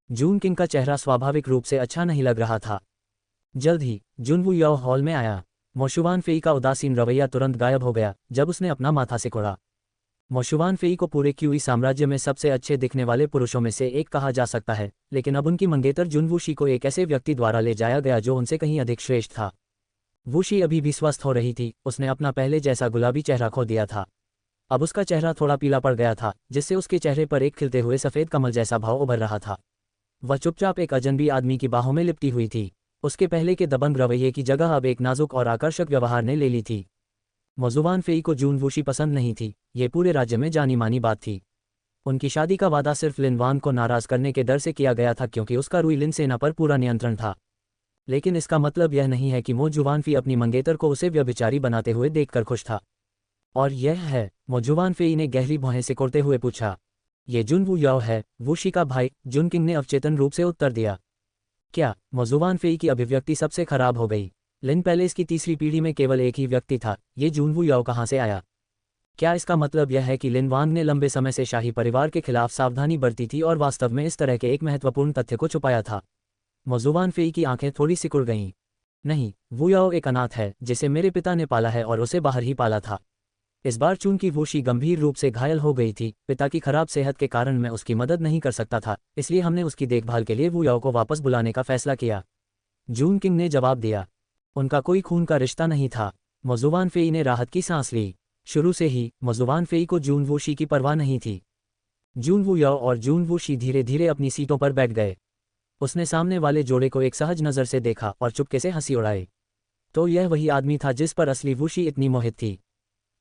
S1: जून किंग का चेहरा स्वाभाविक रूप से अच्छा नहीं लग रहा था। जल्द ही जुनवू याओ हॉल में आया। मोशुवान फेई का उदासीन रवैया तुरंत गायब हो गया जब उसने अपना माथा सिकोड़ा। मोशुवान फेई को पूरे क्यूई साम्राज्य में सबसे अच्छे दिखने वाले पुरुषों में से एक कहा जा सकता है, लेकिन अब उनकी मंगेतर जुन वूशी को एक ऐसे व्यक्ति द्वारा ले जाया गया जो उनसे कहीं अधिक श्रेष्ठ था। वूशी अभी भी स्वस्थ हो रही थी, उसने अपना पहले जैसा गुलाबी चेहरा खो दिया था। अब उसका चेहरा थोड़ा पीला पड़ गया था, जिससे उसके चेहरे पर एक खिलते हुए सफ़ेद कमल जैसा भाव उभर रहा था। वह चुपचाप एक अजनबी आदमी की बाहों में लिपटी हुई थी। उसके पहले के दबंग रवैये की जगह अब एक नाजुक और आकर्षक व्यवहार ने ले ली थी। मौजुवान फेई को जून वूशी पसंद नहीं थी, ये पूरे राज्य में जानी मानी बात थी। उनकी शादी का वादा सिर्फ लिन वांग को नाराज करने के डर से किया गया था, क्योंकि उसका रुई लिन सेना पर पूरा नियंत्रण था। लेकिन इसका मतलब यह नहीं है कि मौजुवान फी अपनी मंगेतर को उसे व्यभिचारी बनाते हुए देखकर खुश था। और यह है? मौजुवान फेई ने गहरी भौहें सिकोड़ते हुए पूछा। ये जुन वू याओ है, वूशी का भाई, जुन किंग ने अवचेतन रूप से उत्तर दिया। क्या? मौजुवान फेई की अभिव्यक्ति सबसे खराब हो गई। लिन पैलेस की तीसरी पीढ़ी में केवल एक ही व्यक्ति था, ये जून वू याओ कहाँ से आया? क्या इसका मतलब यह है कि लिन वांग ने लंबे समय से शाही परिवार के खिलाफ सावधानी बरती थी और वास्तव में इस तरह के एक महत्वपूर्ण तथ्य को छुपाया था? मौजुवान फेई की आंखें थोड़ी सिकुड़ गईं। नहीं, वू याओ एक अनाथ है जिसे मेरे पिता ने पाला है और उसे बाहर ही पाला था। इस बार चूंकि वूशी गंभीर रूप से घायल हो गई थी, पिता की खराब सेहत के कारण मैं उसकी मदद नहीं कर सकता था, इसलिए हमने उसकी देखभाल के लिए वू याओ को वापस बुलाने का फैसला किया। जून किंग ने जवाब दिया। उनका कोई खून का रिश्ता नहीं था। मौजुवान फेई ने राहत की सांस ली। शुरू से ही मौजुवान फेई को जून वूशी की परवाह नहीं थी। जून वू याओ और जून वूशी धीरे धीरे अपनी सीटों पर बैठ गए। उसने सामने वाले जोड़े को एक सहज नज़र से देखा और चुपके से हंसी उड़ाई। तो यह वही आदमी था जिस पर असली वूशी इतनी मोहित थी।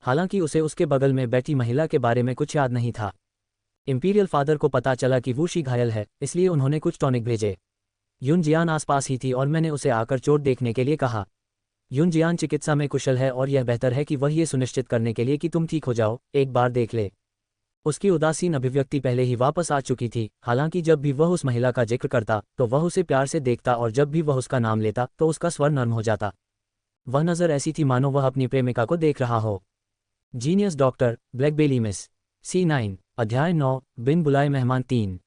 S1: हालांकि उसे उसके बगल में बैठी महिला के बारे में कुछ याद नहीं था। इंपीरियल फादर को पता चला कि वूशी घायल है, इसलिए उन्होंने कुछ टॉनिक भेजे। युन जियान आसपास ही थी और मैंने उसे आकर चोट देखने के लिए कहा। युन जियान चिकित्सा में कुशल है और यह बेहतर है कि वह ये सुनिश्चित करने के लिए कि तुम ठीक हो जाओ, एक बार देख ले। उसकी उदासीन अभिव्यक्ति पहले ही वापस आ चुकी थी। हालांकि जब भी वह उस महिला का जिक्र करता तो वह उसे प्यार से देखता और जब भी वह उसका नाम लेता तो उसका स्वर नर्म हो जाता। वह नज़र ऐसी थी मानो वह अपनी प्रेमिका को देख रहा हो। Genius doctor Blackbelly miss C9 अध्याय 9 बिन बुलाए मेहमान 3।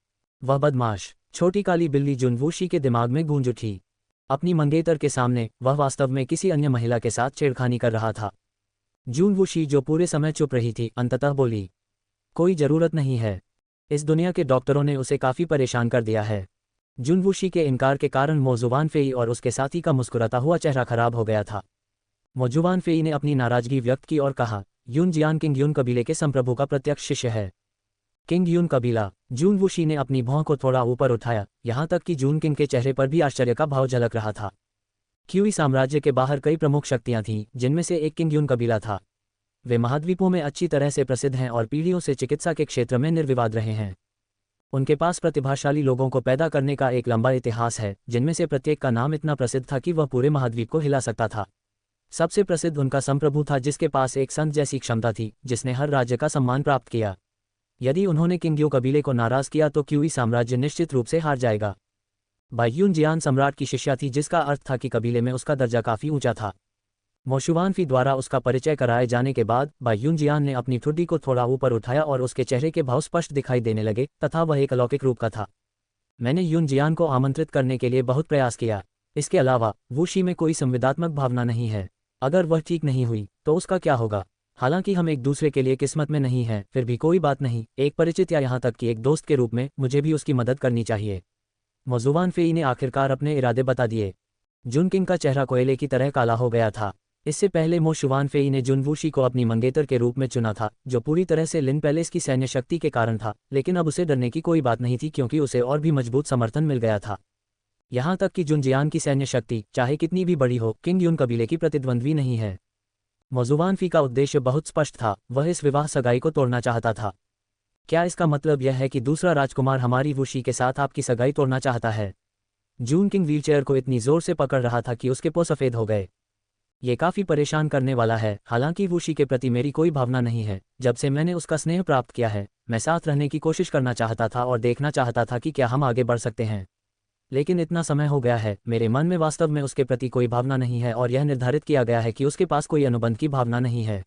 S1: वह बदमाश छोटी काली बिल्ली जुन वूशी के दिमाग में गूंज उठी। अपनी मंगेतर के सामने वह वास्तव में किसी अन्य महिला के साथ छेड़खानी कर रहा था। जून वूशी जो पूरे समय चुप रही थी, अंततः बोली, कोई ज़रूरत नहीं है। इस दुनिया के डॉक्टरों ने उसे काफ़ी परेशान कर दिया है। जुन वूशी के इनकार के कारण मौजुवान फेई और उसके साथी का मुस्कुराता हुआ चेहरा खराब हो गया था। मौजुवान फेई ने अपनी नाराजगी व्यक्त की और कहा, युन जियान किंग युन कबीले के संप्रभु का प्रत्यक्ष शिष्य है। किंग युन कबीला? जून वूशी ने अपनी भौं को थोड़ा ऊपर उठाया, यहाँ तक कि जून किंग के चेहरे पर भी आश्चर्य का भाव झलक रहा था। क्यूई साम्राज्य के बाहर कई प्रमुख शक्तियाँ थीं, जिनमें से एक किंग युन कबीला था। वे महाद्वीपों में अच्छी तरह से प्रसिद्ध हैं और पीढ़ियों से चिकित्सा के क्षेत्र में निर्विवाद रहे हैं। उनके पास प्रतिभाशाली लोगों को पैदा करने का एक लंबा इतिहास है, जिनमें से प्रत्येक का नाम इतना प्रसिद्ध था कि वह पूरे महाद्वीप को हिला सकता था। सबसे प्रसिद्ध उनका संप्रभु था, जिसके पास एक संत जैसी क्षमता थी, जिसने हर राज्य का सम्मान प्राप्त किया। यदि उन्होंने किंग्यू कबीले को नाराज किया तो क्यूई साम्राज्य निश्चित रूप से हार जाएगा। बायुन जियान सम्राट की शिष्या थी, जिसका अर्थ था कि कबीले में उसका दर्जा काफ़ी ऊंचा था। मौशुवान फी द्वारा उसका परिचय कराए जाने के बाद बायुन जियान ने अपनी ठुड्डी को थोड़ा ऊपर उठाया और उसके चेहरे के भाव स्पष्ट दिखाई देने लगे, तथा वह एक अलौकिक रूप का था। मैंने युन जियान को आमंत्रित करने के लिए बहुत प्रयास किया। इसके अलावा वूशी में कोई संवेदात्मक भावना नहीं है। अगर वह ठीक नहीं हुई तो उसका क्या होगा? हालांकि हम एक दूसरे के लिए किस्मत में नहीं हैं, फिर भी कोई बात नहीं, एक परिचित या यहाँ तक कि एक दोस्त के रूप में मुझे भी उसकी मदद करनी चाहिए। मौजुवान फेई ने आखिरकार अपने इरादे बता दिए। जुन किंग का चेहरा कोयले की तरह काला हो गया था। इससे पहले मौशुवान फेई ने जुन वूशी को अपनी मंगेतर के रूप में चुना था, जो पूरी तरह से लिन पैलेस की सैन्य शक्ति के कारण था, लेकिन अब उसे डरने की कोई बात नहीं थी, क्योंकि उसे और भी मजबूत समर्थन मिल गया था। यहाँ तक कि जुन जियान की सैन्य शक्ति चाहे कितनी भी बड़ी हो, किंग युन कबीले की प्रतिद्वंद्वी नहीं है। मौजुवान फी का उद्देश्य बहुत स्पष्ट था, वह इस विवाह सगाई को तोड़ना चाहता था। क्या इसका मतलब यह है कि दूसरा राजकुमार हमारी वूशी के साथ आपकी सगाई तोड़ना चाहता है? जून किंग व्हीलचेयर को इतनी जोर से पकड़ रहा था कि उसके पौ सफ़ेद हो गए। ये काफ़ी परेशान करने वाला है। हालांकि वूशी के प्रति मेरी कोई भावना नहीं है। जब से मैंने उसका स्नेह प्राप्त किया है, मैं साथ रहने की कोशिश करना चाहता था और देखना चाहता था कि क्या हम आगे बढ़ सकते हैं। लेकिन इतना समय हो गया है, मेरे मन में वास्तव में उसके प्रति कोई भावना नहीं है और यह निर्धारित किया गया है कि उसके पास कोई अनुबंध की भावना नहीं है।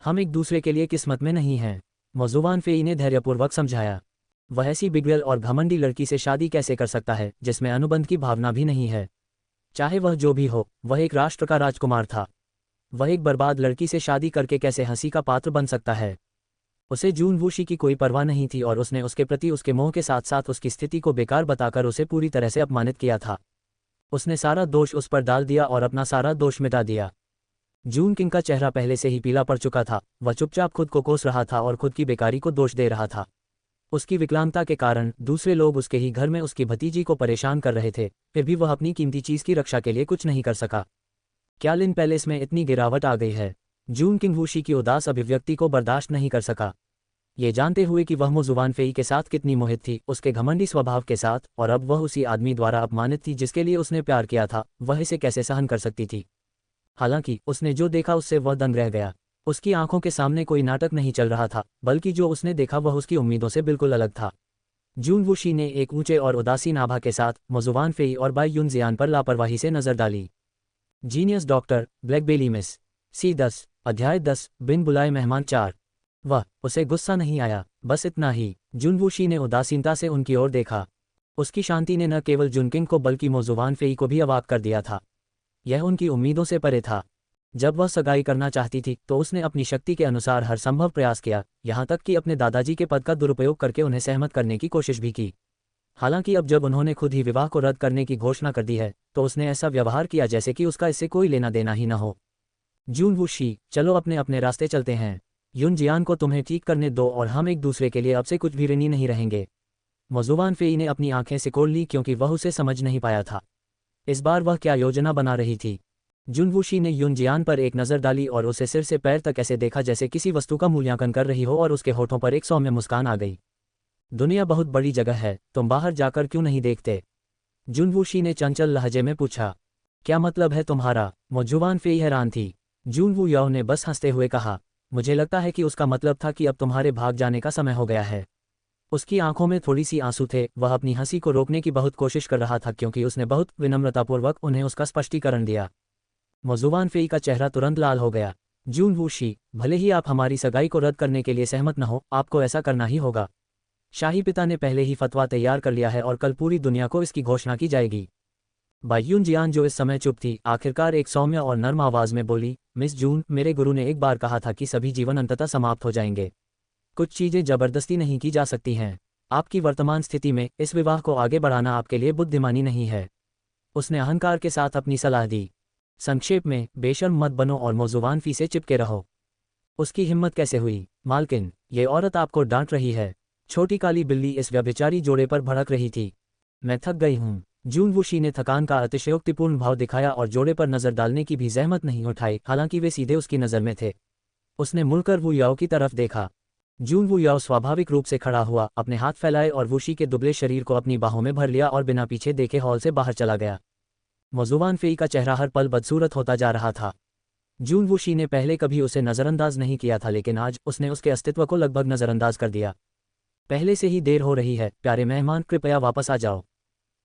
S1: हम एक दूसरे के लिए किस्मत में नहीं हैं। मौजुवान फेई ने धैर्यपूर्वक समझाया। वह ऐसी बिगड़ल और घमंडी लड़की से शादी कैसे कर सकता है जिसमें अनुबंध की भावना भी नहीं है? चाहे वह जो भी हो, वह एक राष्ट्र का राजकुमार था। वह एक बर्बाद लड़की से शादी करके कैसे हंसी का पात्र बन सकता है? उसे जून वूशी की कोई परवाह नहीं थी और उसने उसके प्रति उसके मोह के साथ साथ उसकी स्थिति को बेकार बताकर उसे पूरी तरह से अपमानित किया था। उसने सारा दोष उस पर डाल दिया और अपना सारा दोष मिटा दिया। जून किंग का चेहरा पहले से ही पीला पड़ चुका था। वह चुपचाप खुद को कोस रहा था और खुद की बेकारी को दोष दे रहा था। उसकी विकलांगता के कारण दूसरे लोग उसके ही घर में उसकी भतीजी को परेशान कर रहे थे, फिर भी वह अपनी कीमती चीज की रक्षा के लिए कुछ नहीं कर सका। क्या लिन पैलेस में इतनी गिरावट आ गई है? जून किंग वूशी की उदास अभिव्यक्ति को बर्दाश्त नहीं कर सका। ये जानते हुए कि वह मुजुवान फेई के साथ कितनी मोहित थी, उसके घमंडी स्वभाव के साथ, और अब वह उसी आदमी द्वारा अपमानित थी जिसके लिए उसने प्यार किया था, वह इसे कैसे सहन कर सकती थी। हालांकि उसने जो देखा उससे वह दंग रह गया। उसकी आंखों के सामने कोई नाटक नहीं चल रहा था, बल्कि जो उसने देखा वह उसकी उम्मीदों से बिल्कुल अलग था। जून वूशी ने एक ऊंचे और उदासीन आभा के साथ मुजुवान फेई और बाई युनजियान पर लापरवाही से नजर डाली। Genius doctor Blackbelly miss C10 अध्याय 10 बिन बुलाए मेहमान 4। वह उसे गुस्सा नहीं आया, बस इतना ही। जुनवूशी ने उदासीनता से उनकी ओर देखा। उसकी शांति ने न केवल जुनकिंग को बल्कि मोजुवान फेई को भी अवाक कर दिया था। यह उनकी उम्मीदों से परे था। जब वह सगाई करना चाहती थी तो उसने अपनी शक्ति के अनुसार हर संभव प्रयास किया, यहाँ तक कि अपने दादाजी के पद का दुरुपयोग करके उन्हें सहमत करने की कोशिश भी की। हालांकि अब जब उन्होंने खुद ही विवाह को रद्द करने की घोषणा कर दी है तो उसने ऐसा व्यवहार किया जैसे कि उसका इससे कोई लेना देना ही न हो। जूनवूशी, चलो अपने अपने रास्ते चलते हैं। युनजियान को तुम्हें ठीक करने दो और हम एक दूसरे के लिए अब से कुछ भी ऋणी नहीं रहेंगे। मोजुवान फेई ने अपनी आंखें सिकोड़ ली क्योंकि वह उसे समझ नहीं पाया था। इस बार वह क्या योजना बना रही थी। जुनवूशी ने युनजियान पर एक नज़र डाली और उसे सिर से पैर तक ऐसे देखा जैसे किसी वस्तु का मूल्यांकन कर रही हो, और उसके होठों पर एक सौम्य मुस्कान आ गई। दुनिया बहुत बड़ी जगह है, तुम बाहर जाकर क्यों नहीं देखते? जुनवूशी ने चंचल लहजे में पूछा। क्या मतलब है तुम्हारा? मोजुवान फेई हैरान थी। जूनवू याओ ने बस हंसते हुए कहा, मुझे लगता है कि उसका मतलब था कि अब तुम्हारे भाग जाने का समय हो गया है। उसकी आंखों में थोड़ी सी आंसू थे। वह अपनी हंसी को रोकने की बहुत कोशिश कर रहा था क्योंकि उसने बहुत विनम्रतापूर्वक उन्हें उसका स्पष्टीकरण दिया। मोजुवान फेई का चेहरा तुरंत लाल हो गया। जूनवूशी, भले ही आप हमारी सगाई को रद्द करने के लिए सहमत न हो, आपको ऐसा करना ही होगा। शाही पिता ने पहले ही फतवा तैयार कर लिया है और कल पूरी दुनिया को इसकी घोषणा की जाएगी। बाई युनजियान, जो इस समय चुप थी, आखिरकार एक सौम्य और नर्म आवाज में बोली, मिस जून, मेरे गुरु ने एक बार कहा था कि सभी जीवन अंततः समाप्त हो जाएंगे। कुछ चीजें जबरदस्ती नहीं की जा सकती हैं। आपकी वर्तमान स्थिति में इस विवाह को आगे बढ़ाना आपके लिए बुद्धिमानी नहीं है। उसने अहंकार के साथ अपनी सलाह दी। संक्षेप में, बेशर्म मत बनो और मोजुवान फी से चिपके रहो। उसकी हिम्मत कैसे हुई? मालकिन, ये औरत आपको डांट रही है। छोटी काली बिल्ली इस व्यभिचारी जोड़े पर भड़क रही थी। मैं थक गई हूँ। जूनवूशी ने थकान का अतिशयोक्तिपूर्ण भाव दिखाया और जोड़े पर नजर डालने की भी जहमत नहीं उठाई, हालांकि वे सीधे उसकी नज़र में थे। उसने मुड़कर वू याओ की तरफ देखा। जूनवू याओ स्वाभाविक रूप से खड़ा हुआ, अपने हाथ फैलाए और वूशी के दुबले शरीर को अपनी बाहों में भर लिया और बिना पीछे देखे हॉल से बाहर चला गया। मोजुवान फेई का चेहरा हर पल बदसूरत होता जा रहा था। जूनवूशी ने पहले कभी उसे नज़रअंदाज नहीं किया था, लेकिन आज उसने उसके अस्तित्व को लगभग नज़रअंदाज कर दिया। पहले से ही देर हो रही है, प्यारे मेहमान, कृपया वापस आ जाओ।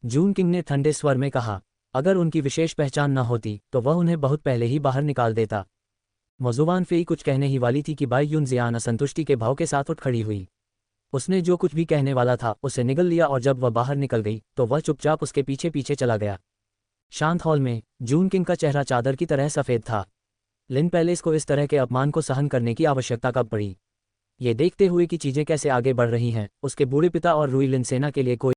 S1: जून किंग ने ठंडे स्वर में कहा। अगर उनकी विशेष पहचान न होती तो वह उन्हें बहुत पहले ही बाहर निकाल देता। मोजुवान फेई कुछ कहने ही वाली थी कि बाई युनजियान असंतुष्टि के भाव के साथ उठ खड़ी हुई। उसने जो कुछ भी कहने वाला था उसे निगल लिया और जब वह बाहर निकल गई तो वह चुपचाप उसके पीछे पीछे चला गया। शांत हॉल में जून किंग का चेहरा चादर की तरह सफ़ेद था। लिन पैलेस को इस तरह के अपमान को सहन करने की आवश्यकता कब पड़ी? ये देखते हुए कि चीज़ें कैसे आगे बढ़ रही हैं, उसके बूढ़े पिता और रुई लिन सेना के लिए कोई